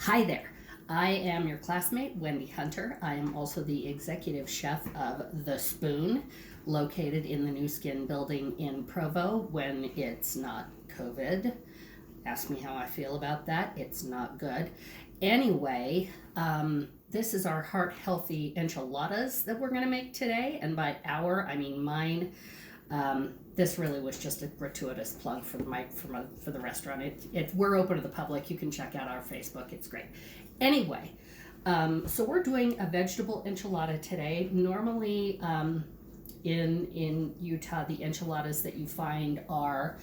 Hi there. I am your classmate, Wendy Hunter. I am also the executive chef of The Spoon, located in the New Skin building in Provo when it's not COVID. Ask me how I feel about that. It's not good. Anyway, this is our heart healthy enchiladas that we're going to make today. And by our, I mean mine. This really was just a gratuitous plug for the restaurant. We're open to the public. You can check out our Facebook. It's great. Anyway, so we're doing a vegetable enchilada today. Normally, in Utah, the enchiladas that you find are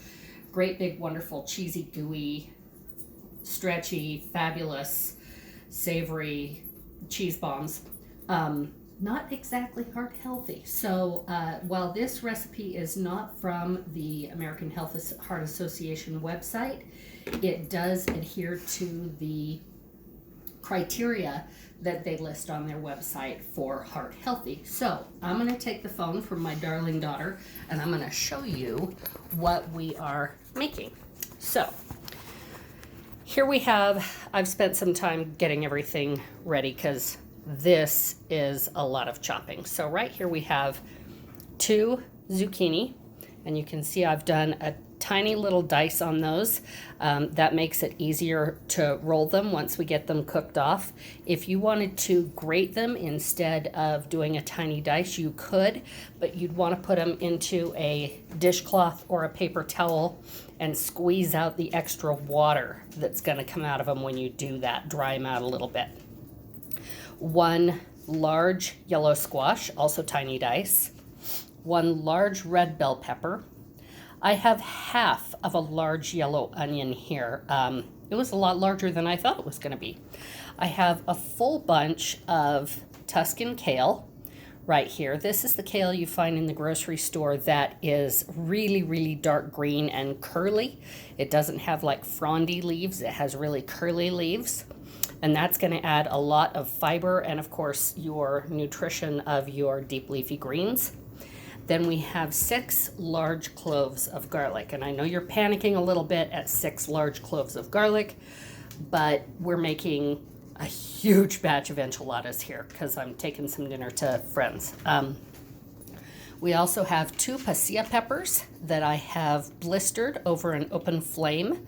great, big, wonderful, cheesy, gooey, stretchy, fabulous, savory cheese bombs. Not exactly heart healthy. So while this recipe is not from the American Heart Association website, it does adhere to the criteria that they list on their website for heart healthy. So I'm going to take the phone from my darling daughter and I'm going to show you what we are making. So here we have, I've spent some time getting everything ready because this is a lot of chopping. So right here we have 2 zucchini, and you can see I've done a tiny little dice on those. That makes it easier to roll them once we get them cooked off. If you wanted to grate them instead of doing a tiny dice, you could, but you'd want to put them into a dishcloth or a paper towel and squeeze out the extra water that's going to come out of them when you do that. Dry them out a little bit. 1 large yellow squash, also tiny dice. 1 large red bell pepper. I have half of a large yellow onion here. It was a lot larger than I thought it was going to be. I have a full bunch of Tuscan kale right here. This is the kale you find in the grocery store that is really, really dark green and curly. It doesn't have like frondy leaves. It has really curly leaves. And that's going to add a lot of fiber and, of course, your nutrition of your deep leafy greens. Then we have 6 large cloves of garlic. And I know you're panicking a little bit at 6 large cloves of garlic, but we're making a huge batch of enchiladas here because I'm taking some dinner to friends. We also have 2 pasilla peppers that I have blistered over an open flame,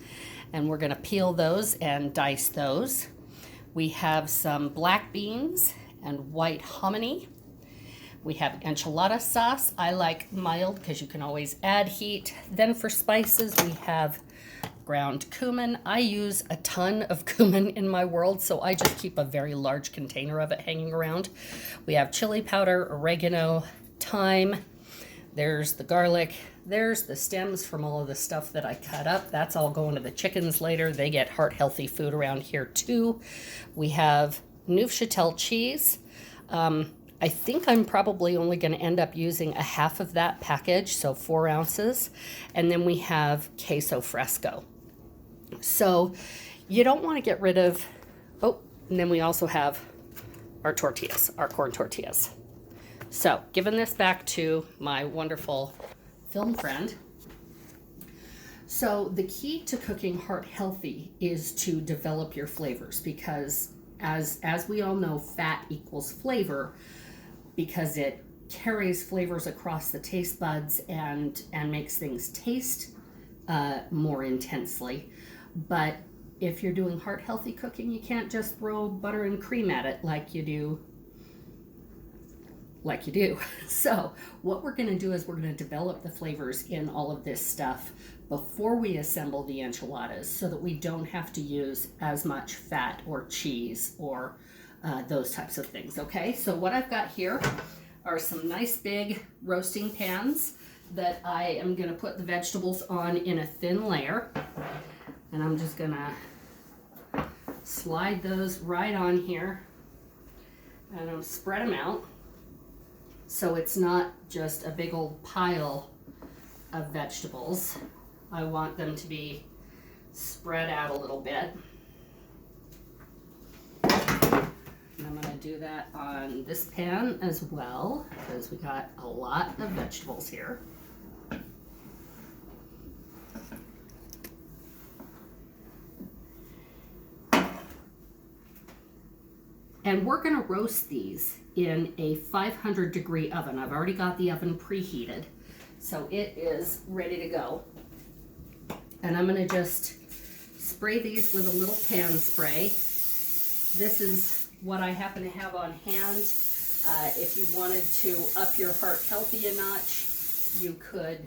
and we're going to peel those and dice those. We have some black beans and white hominy. We have enchilada sauce. I like mild because you can always add heat. Then for spices, we have ground cumin. I use a ton of cumin in my world, so I just keep a very large container of it hanging around. We have chili powder, oregano, thyme. There's the garlic. There's the stems from all of the stuff that I cut up. That's all going to the chickens later. They get heart-healthy food around here too. We have Neufchâtel cheese. I think I'm probably only going to end up using a half of that package, so 4 ounces. And then we have queso fresco. So you don't want to get rid of, and then we also have our tortillas, our corn tortillas. So giving this back to my wonderful film friend. So the key to cooking heart healthy is to develop your flavors, because as we all know, fat equals flavor because it carries flavors across the taste buds and makes things taste more intensely. But if you're doing heart healthy cooking, you can't just throw butter and cream at it like you do. So what we're going to do is we're going to develop the flavors in all of this stuff before we assemble the enchiladas so that we don't have to use as much fat or cheese or those types of things. Okay, so what I've got here are some nice big roasting pans that I am going to put the vegetables on in a thin layer, and I'm just going to slide those right on here and I'll spread them out. So it's not just a big old pile of vegetables. I want them to be spread out a little bit. And I'm going to do that on this pan as well because we got a lot of vegetables here. And we're gonna roast these in a 500-degree oven. I've already got the oven preheated, so it is ready to go. And I'm gonna just spray these with a little pan spray. This is what I happen to have on hand. If you wanted to up your heart healthy a notch, you could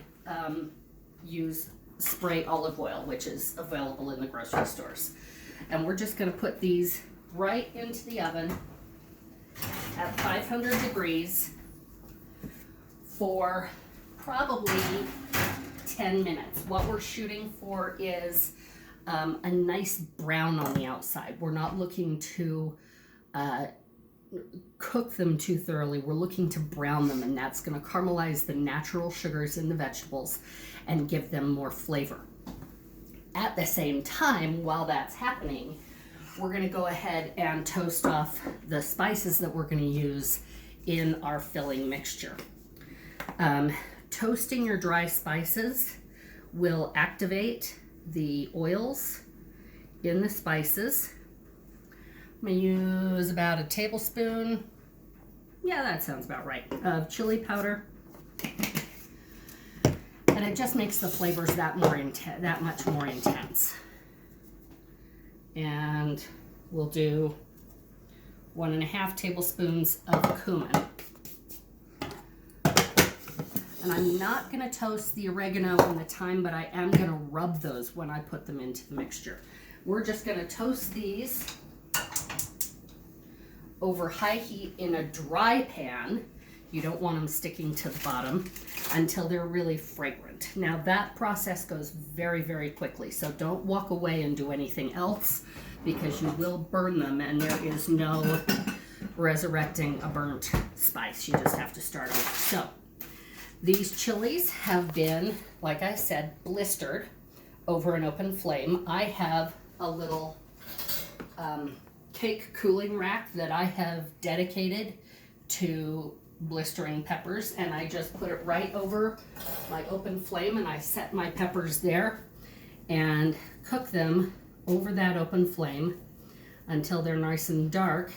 use spray olive oil, which is available in the grocery stores. And we're just gonna put these right into the oven at 500 degrees for probably 10 minutes. What we're shooting for is a nice brown on the outside. We're not looking to cook them too thoroughly. We're looking to brown them, and that's going to caramelize the natural sugars in the vegetables and give them more flavor. At the same time, while that's happening, we're going to go ahead and toast off the spices that we're going to use in our filling mixture. Toasting your dry spices will activate the oils in the spices. I'm going to use about a tablespoon, yeah, that sounds about right, of chili powder. And it just makes the flavors that much more intense. And we'll do 1.5 tablespoons of cumin. And I'm not going to toast the oregano and the thyme, but I am going to rub those when I put them into the mixture. We're just going to toast these over high heat in a dry pan. You don't want them sticking to the bottom until they're really fragrant. Now that process goes very, very quickly, so don't walk away and do anything else because you will burn them, and there is no resurrecting a burnt spice. You just have to start over. So these chilies have been, like I said, blistered over an open flame. I have a little cake cooling rack that I have dedicated to blistering peppers, and I just put it right over my open flame, and I set my peppers there and cook them over that open flame until they're nice and dark,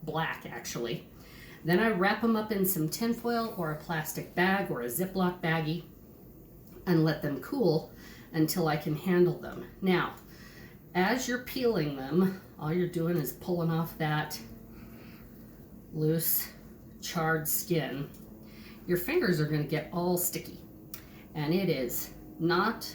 black actually. Then I wrap them up in some tin foil or a plastic bag or a Ziploc baggie and let them cool until I can handle them. Now, as you're peeling them, all you're doing is pulling off that loose, charred skin. Your fingers are going to get all sticky, and it is not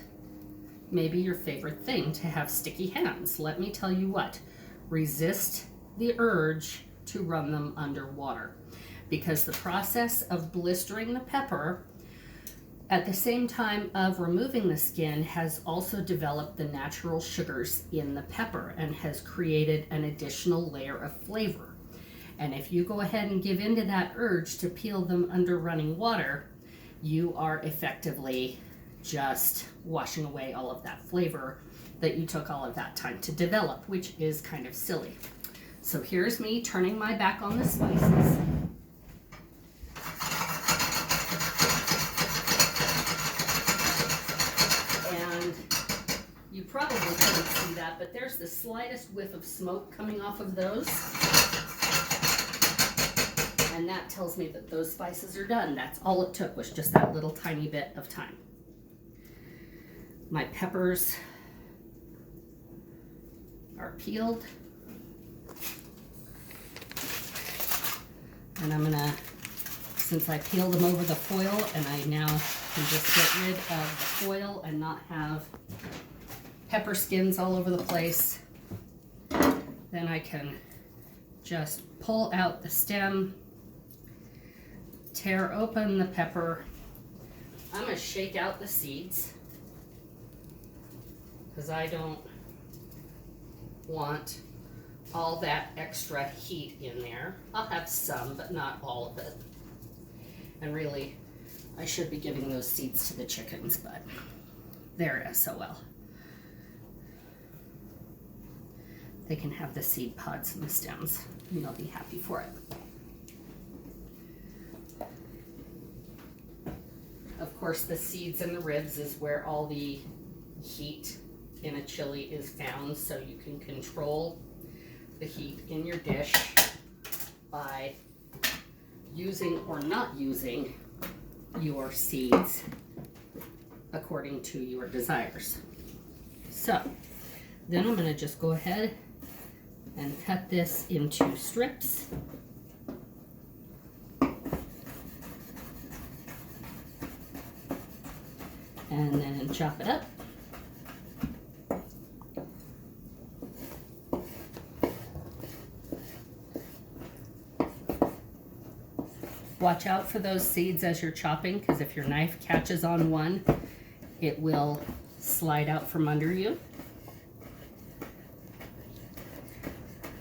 maybe your favorite thing to have sticky hands. Let me tell you what, resist the urge to run them under water, because the process of blistering the pepper at the same time of removing the skin has also developed the natural sugars in the pepper and has created an additional layer of flavor. And if you go ahead and give in to that urge to peel them under running water, you are effectively just washing away all of that flavor that you took all of that time to develop, which is kind of silly. So here's me turning my back on the spices. And you probably couldn't see that, but there's the slightest whiff of smoke coming off of those. And that tells me that those spices are done. That's all it took, was just that little tiny bit of time. My peppers are peeled. And I'm gonna, since I peeled them over the foil, and I now can just get rid of the foil and not have pepper skins all over the place, then I can just pull out the stem, tear open the pepper. I'm gonna shake out the seeds because I don't want all that extra heat in there. I'll have some, but not all of it. And really, I should be giving those seeds to the chickens, but they're SOL. They can have the seed pods and the stems, and they'll be happy for it. Of course, the seeds and the ribs is where all the heat in a chili is found, so you can control the heat in your dish. by using or not using your seeds according to your desires. So then I'm going to just go ahead and cut this into strips. And then chop it up. Watch out for those seeds as you're chopping, because if your knife catches on one, it will slide out from under you.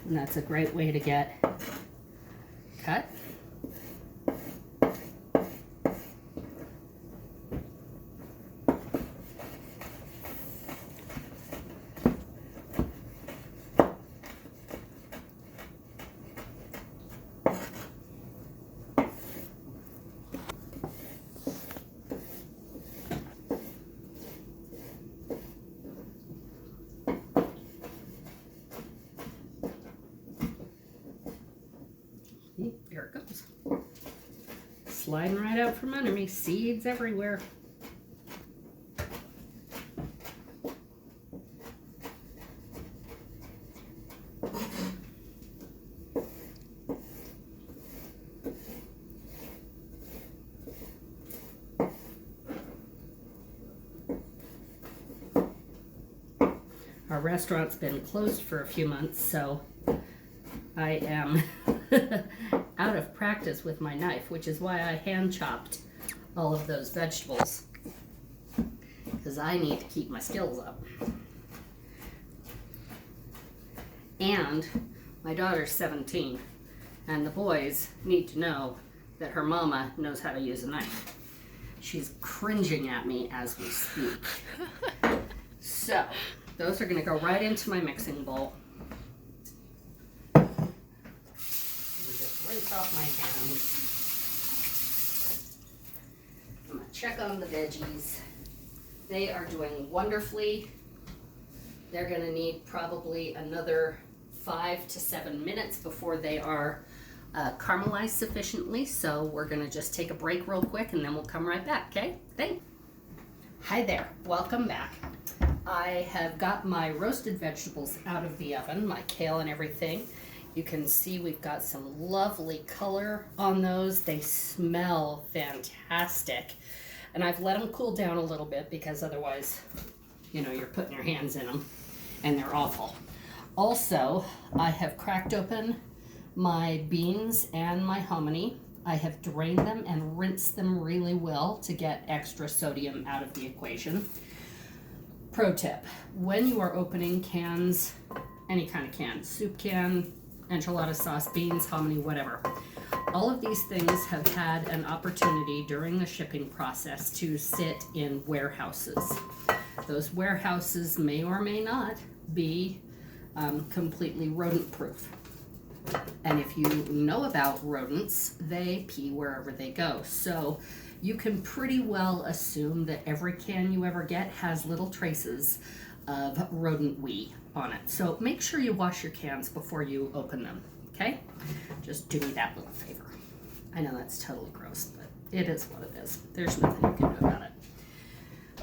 And that's a great way to get cut. There it goes. Sliding right out from under me. Seeds everywhere. Our restaurant's been closed for a few months, so I am out of practice with my knife, which is why I hand chopped all of those vegetables, because I need to keep my skills up. And my daughter's 17, and the boys need to know that her mama knows how to use a knife. She's cringing at me as we speak. So those are going to go right into my mixing bowl. Rinse off my hands. I'm going to check on the veggies. They are doing wonderfully. They're going to need probably another 5 to 7 minutes before they are caramelized sufficiently. So we're going to just take a break real quick and then we'll come right back, okay? Thanks. Hi there, welcome back. I have got my roasted vegetables out of the oven, my kale and everything. You can see we've got some lovely color on those. They smell fantastic. And I've let them cool down a little bit because otherwise, you know, you're putting your hands in them and they're awful. Also, I have cracked open my beans and my hominy. I have drained them and rinsed them really well to get extra sodium out of the equation. Pro tip, when you are opening cans, any kind of can, soup can, enchilada sauce, beans, hominy, whatever. All of these things have had an opportunity during the shipping process to sit in warehouses. Those warehouses may or may not be completely rodent proof. And if you know about rodents, they pee wherever they go. So you can pretty well assume that every can you ever get has little traces of rodent wee on it. So make sure you wash your cans before you open them, okay? Just do me that little favor. I know that's totally gross, but it is what it is. There's nothing you can do about it.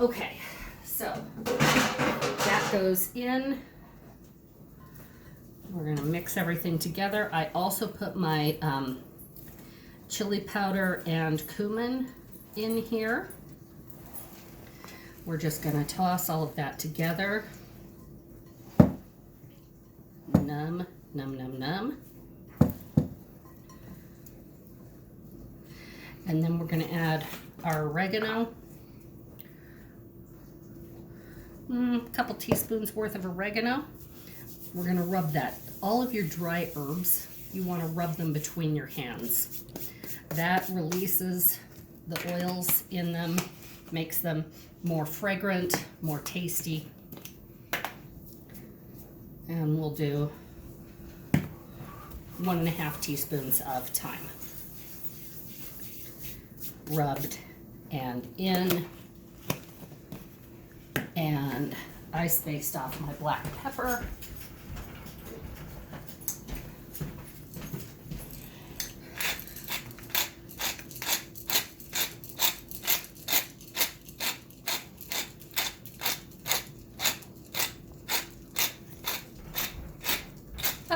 Okay, so that goes in. We're gonna mix everything together. I also put my chili powder and cumin in here. We're just gonna toss all of that together. Num, num, num, num. And then we're gonna add our oregano. A couple teaspoons worth of oregano. We're gonna rub that. All of your dry herbs, you wanna rub them between your hands. That releases the oils in them, makes them more fragrant, more tasty. And we'll do 1.5 teaspoons of thyme. Rubbed and in. And I spaced off my black pepper.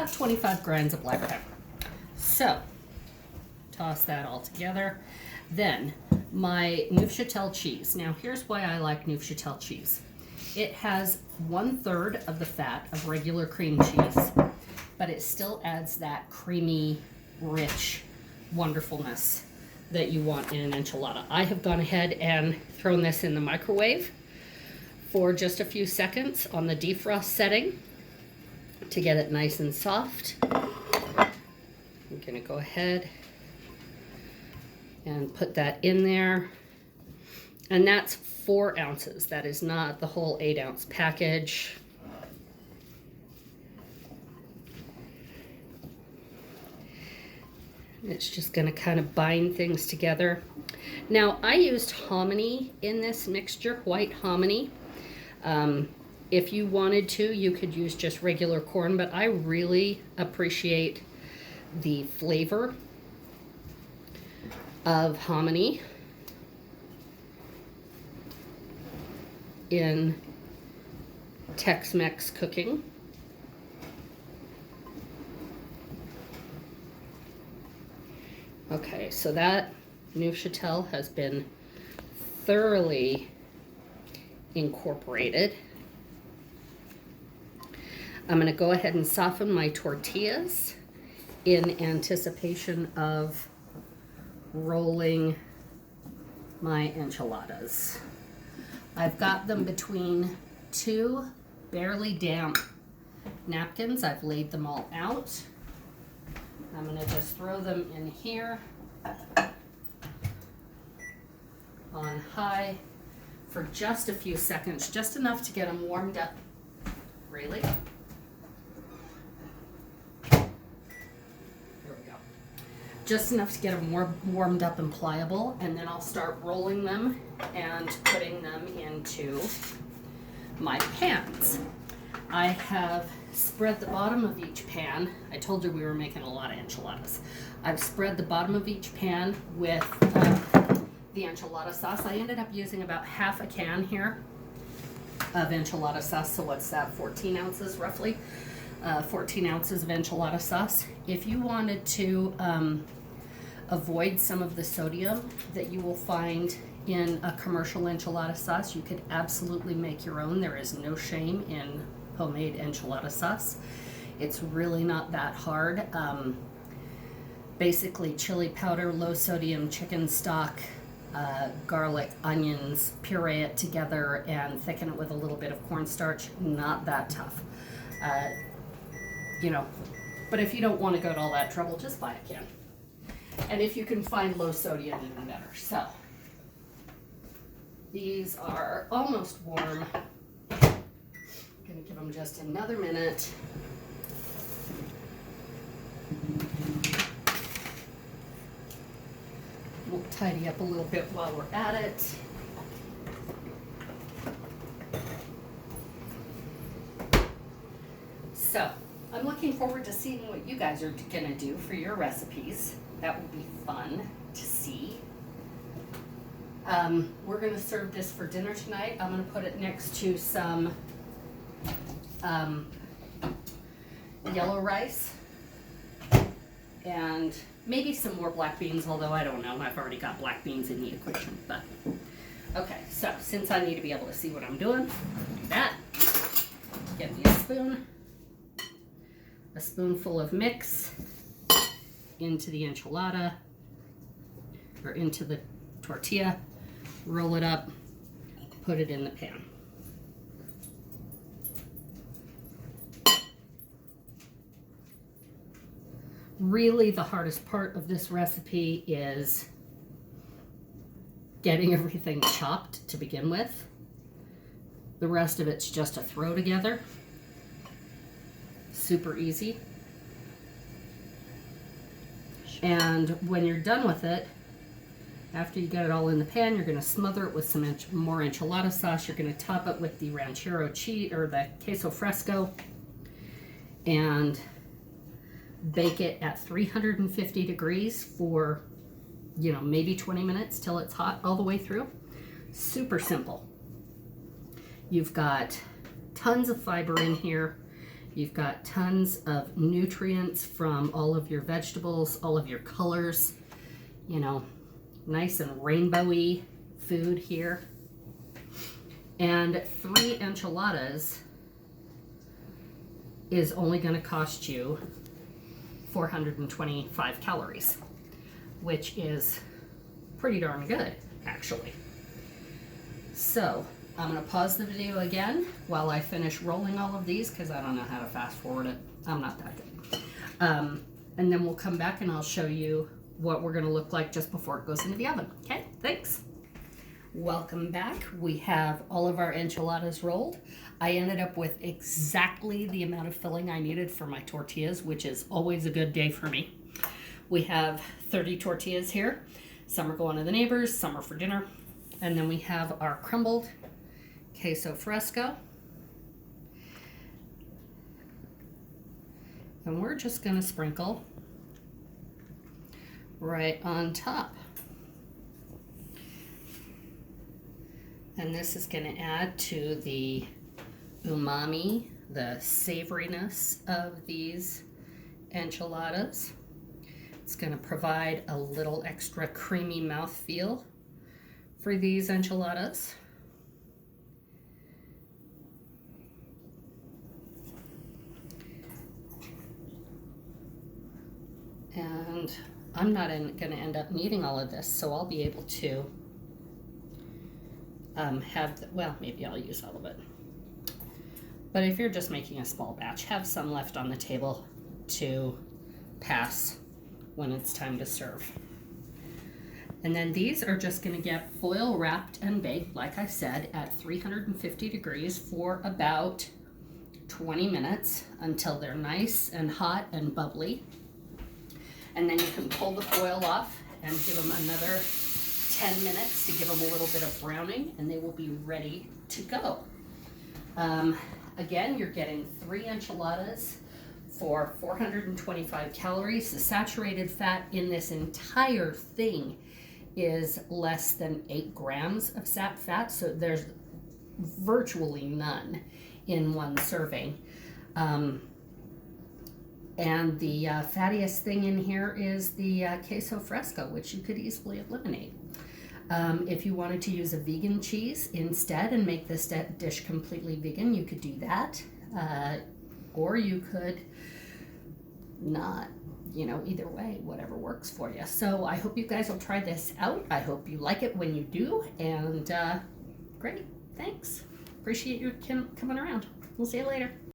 about 25 grains of black pepper. So, toss that all together. Then, my Neufchâtel cheese. Now, here's why I like Neufchâtel cheese. It has 1/3 of the fat of regular cream cheese, but it still adds that creamy, rich wonderfulness that you want in an enchilada. I have gone ahead and thrown this in the microwave for just a few seconds on the defrost setting to get it nice and soft. I'm gonna go ahead and put that in there. And that's 4 ounces. That is not the whole 8-ounce package. It's just gonna kind of bind things together. Now, I used hominy in this mixture, white hominy. If you wanted to, you could use just regular corn, but I really appreciate the flavor of hominy in Tex-Mex cooking. Okay, so that Neufchâtel has been thoroughly incorporated. I'm going to go ahead and soften my tortillas in anticipation of rolling my enchiladas. I've got them between 2 barely damp napkins. I've laid them all out. I'm going to just throw them in here on high for just a few seconds, just enough to get them warmed up. Really? Here we go. Just enough to get them warmed up and pliable, and then I'll start rolling them and putting them into my pans. I have spread the bottom of each pan. I told you we were making a lot of enchiladas. I've spread the bottom of each pan with the enchilada sauce. I ended up using about half a can here of enchilada sauce. So what's that, 14 ounces roughly? 14 ounces of enchilada sauce. If you wanted to avoid some of the sodium that you will find in a commercial enchilada sauce, you could absolutely make your own. There is no shame in homemade enchilada sauce. It's really not that hard. Basically chili powder, low sodium chicken stock, garlic, onions, puree it together and thicken it with a little bit of cornstarch. Not that tough. You know, but if you don't want to go to all that trouble, just buy a can. And if you can find low sodium, even better. So these are almost warm. Gonna give them just another minute. We'll tidy up a little bit while we're at it. So, I'm looking forward to seeing what you guys are gonna do for your recipes. That will be fun to see. We're gonna serve this for dinner tonight. I'm gonna put it next to some yellow rice and maybe some more black beans, although I don't know, I've already got black beans in the equation. But okay, so since I need to be able to see what I'm doing, do that. Get me a spoonful of mix into the enchilada or into the tortilla, roll it up, put it in the pan. Really, the hardest part of this recipe is getting everything chopped to begin with. The rest of it's just a throw together. Super easy. And when you're done with it, after you get it all in the pan, you're going to smother it with some more enchilada sauce. You're going to top it with the ranchero cheese or the queso fresco and bake it at 350 degrees for, you know, maybe 20 minutes till it's hot all the way through. Super simple. You've got tons of fiber in here. You've got tons of nutrients from all of your vegetables, all of your colors, you know, nice and rainbowy food here. And 3 enchiladas is only going to cost you 425 calories, which is pretty darn good, actually. So I'm going to pause the video again while I finish rolling all of these, because I don't know how to fast forward it. I'm not that good. And then we'll come back and I'll show you what we're going to look like just before it goes into the oven. Okay, thanks. Welcome back. We have all of our enchiladas rolled. I ended up with exactly the amount of filling I needed for my tortillas, which is always a good day for me. We have 30 tortillas here. Some are going to the neighbors, some are for dinner. And then we have our crumbled queso fresco. And we're just going to sprinkle right on top. And this is going to add to the umami, the savoriness of these enchiladas. It's going to provide a little extra creamy mouthfeel for these enchiladas. And I'm not going to end up needing all of this, so I'll be able to well, maybe I'll use all of it. But if you're just making a small batch, have some left on the table to pass when it's time to serve. And then these are just going to get foil wrapped and baked, like I said, at 350 degrees for about 20 minutes until they're nice and hot and bubbly. And then you can pull the foil off and give them another 10 minutes to give them a little bit of browning, and they will be ready to go. Again, you're getting 3 enchiladas for 425 calories. The saturated fat in this entire thing is less than 8 grams of fat, so there's virtually none in one serving. And the fattiest thing in here is the queso fresco, which you could easily eliminate. If you wanted to use a vegan cheese instead and make this dish completely vegan, you could do that. Or you could not, you know, either way, whatever works for you. So I hope you guys will try this out. I hope you like it when you do. And great, thanks. Appreciate you coming around. We'll see you later.